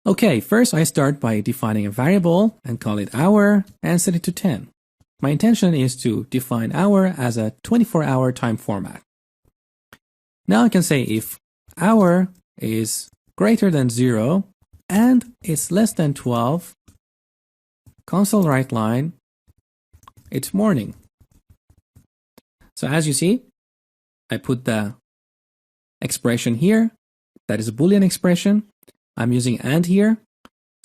Okay, first I start by defining a variable and call it hour and set it to 10. My intention is to define hour as a 24-hour time format. Now I can say if hour is greater than 0 and it's less than 12, console write line, it's morning. So as you see, I put the expression here. That is a Boolean expression. I'm using AND here.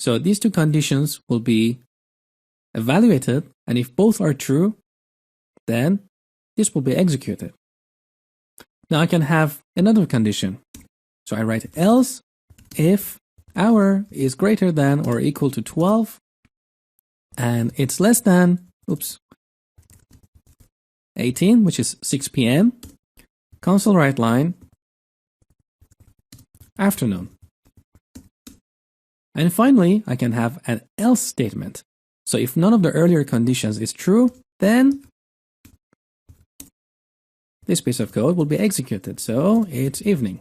So these two conditions will be evaluated, and if both are true, then this will be executed. Now I can have another condition. So I write else if hour is greater than or equal to 12 and it's less than 18, which is 6 p.m. console write line afternoon. And finally, I can have an else statement. So if none of the earlier conditions is true, then this piece of code will be executed. So it's evening.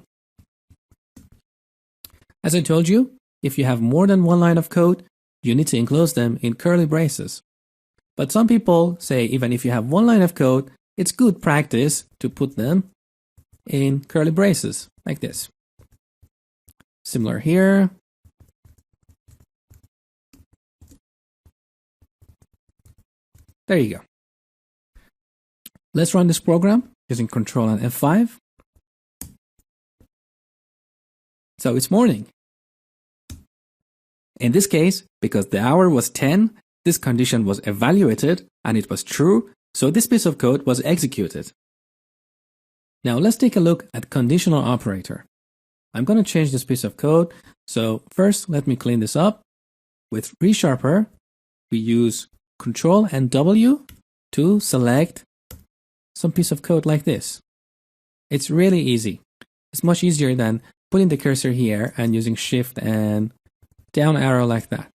As I told you, if you have more than one line of code, you need to enclose them in curly braces. But some people say even if you have one line of code, it's good practice to put them in curly braces like this. Similar here. There you go. Let's run this program using Control and F5. So it's morning. In this case, because the hour was 10, this condition was evaluated and it was true, so this piece of code was executed. Now let's take a look at conditional operator. I'm going to change this piece of code. So first, let me clean this up. With ReSharper, we use Control and W to select some piece of code like this. It's really easy. It's much easier than putting the cursor here and using Shift and down arrow like that.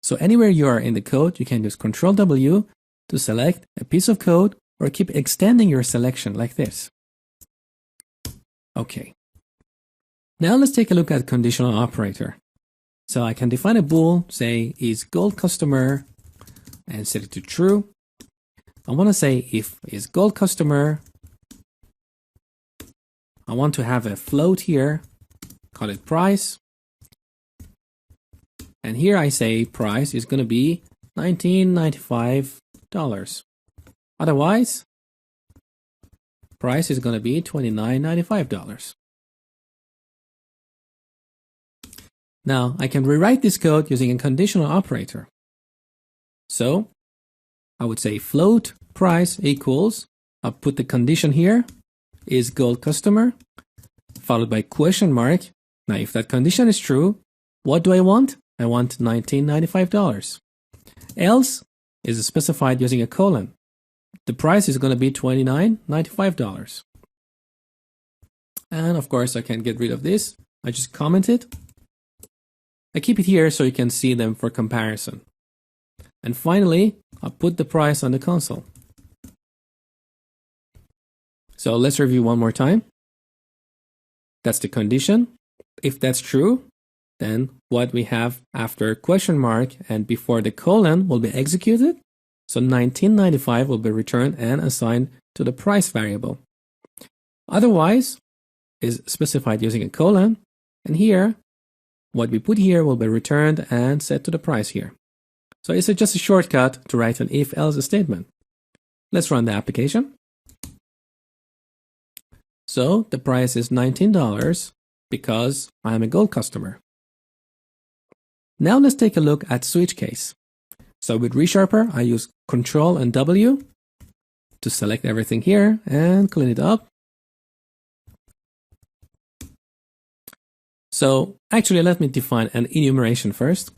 So anywhere you are in the code, you can use Control W to select a piece of code or keep extending your selection like this. Okay. Now let's take a look at conditional operator. So I can define a bool, say is gold customer, and set it to true. I want to say if is gold customer, I want to have a float here, call it price. And here I say price is going to be $19.95. Otherwise, price is going to be $29.95. Now I can rewrite this code using a conditional operator. So I would say float price equals, I'll put the condition here, is gold customer, followed by question mark. Now if that condition is true, what do I want? I want $19.95. Else is specified using a colon. The price is going to be $29.95. And of course I can get rid of this. I just comment it. I keep it here so you can see them for comparison. And finally, I'll put the price on the console. So let's review one more time. That's the condition. If that's true, then what we have after question mark and before the colon will be executed. So $19.95 will be returned and assigned to the price variable. Otherwise, is specified using a colon. And here, what we put here will be returned and set to the price here. So it's just a shortcut to write an if-else statement. Let's run the application. So the price is $19 because I am a gold customer. Now let's take a look at switch case. So with ReSharper, I use Control and W to select everything here and clean it up. So actually, let me define an enumeration first.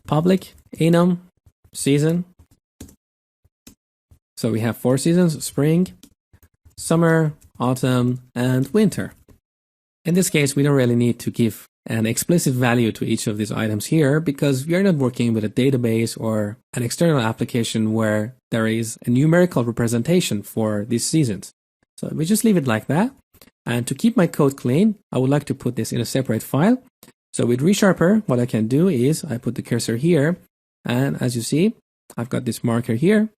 Public, enum, season. So we have 4 seasons: spring, summer, autumn, and winter. In this case, we don't really need to give an explicit value to each of these items here because we are not working with a database or an external application where there is a numerical representation for these seasons. So we just leave it like that. And to keep my code clean, I would like to put this in a separate file. So with ReSharper, what I can do is I put the cursor here, and as you see, I've got this marker here.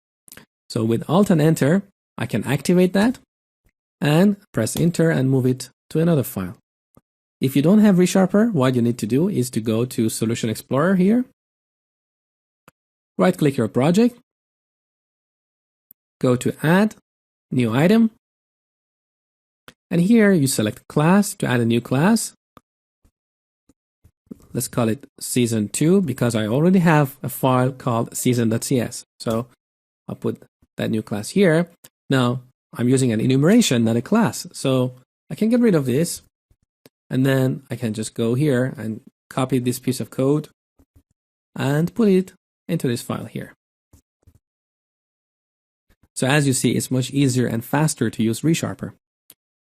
So with Alt and Enter, I can activate that and press Enter and move it to another file. If you don't have ReSharper, what you need to do is to go to Solution Explorer here, right-click your project, go to Add, New Item, and here you select Class to add a new class. Let's call it Season 2 because I already have a file called season.cs. So I'll put that new class here. Now I'm using an enumeration, not a class. So I can get rid of this. And then I can just go here and copy this piece of code and put it into this file here. So as you see, it's much easier and faster to use ReSharper.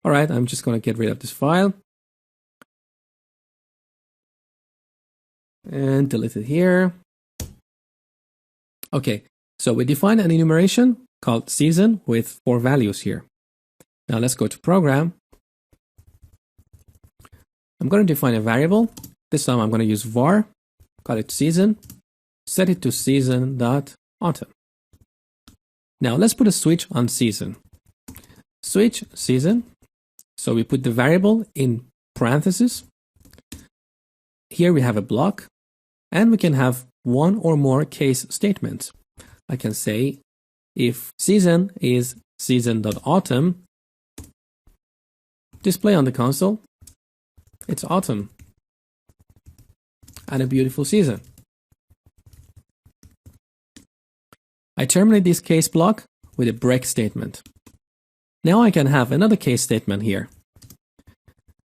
All right, I'm just going to get rid of this file and delete it here. Okay, so we define an enumeration called season with 4 values here. Now let's go to program. I'm going to define a variable. This time I'm going to use var, call it season, set it to season.autumn. Now let's put a switch on season. Switch season. So we put the variable in parentheses. Here we have a block, and we can have one or more case statements. I can say if season is season.autumn, display on the console, it's autumn and a beautiful season. I terminate this case block with a break statement. Now I can have another case statement here.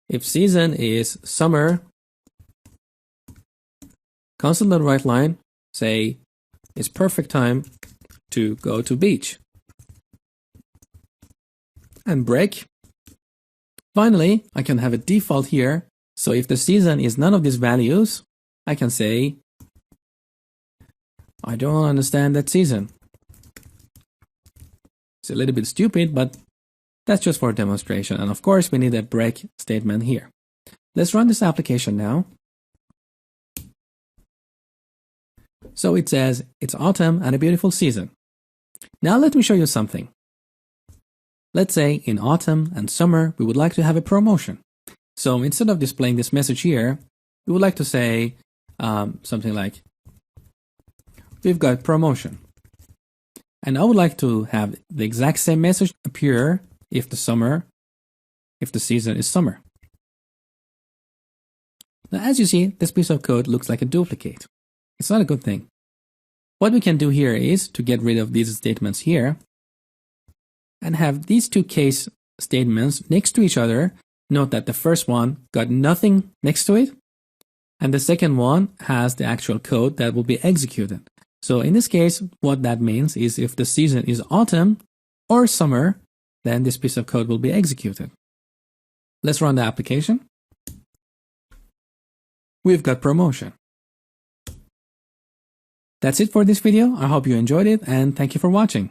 If season is summer, console.writeLine, say it's perfect time to go to beach. And break. Finally, I can have a default here. So if the season is none of these values, I can say, I don't understand that season. It's a little bit stupid, but that's just for demonstration. And of course, we need a break statement here. Let's run this application now. So it says it's autumn and a beautiful season. Now let me show you something. Let's say in autumn and summer, we would like to have a promotion. So instead of displaying this message here, we would like to say something like, we've got promotion. And I would like to have the exact same message appear if the season is summer. Now, as you see, this piece of code looks like a duplicate. It's not a good thing. What we can do here is to get rid of these statements here and have these two case statements next to each other. Note that the first one got nothing next to it, and the second one has the actual code that will be executed. So in this case, what that means is if the season is autumn or summer, then this piece of code will be executed. Let's run the application. We've got promotion. That's it for this video. I hope you enjoyed it, and thank you for watching.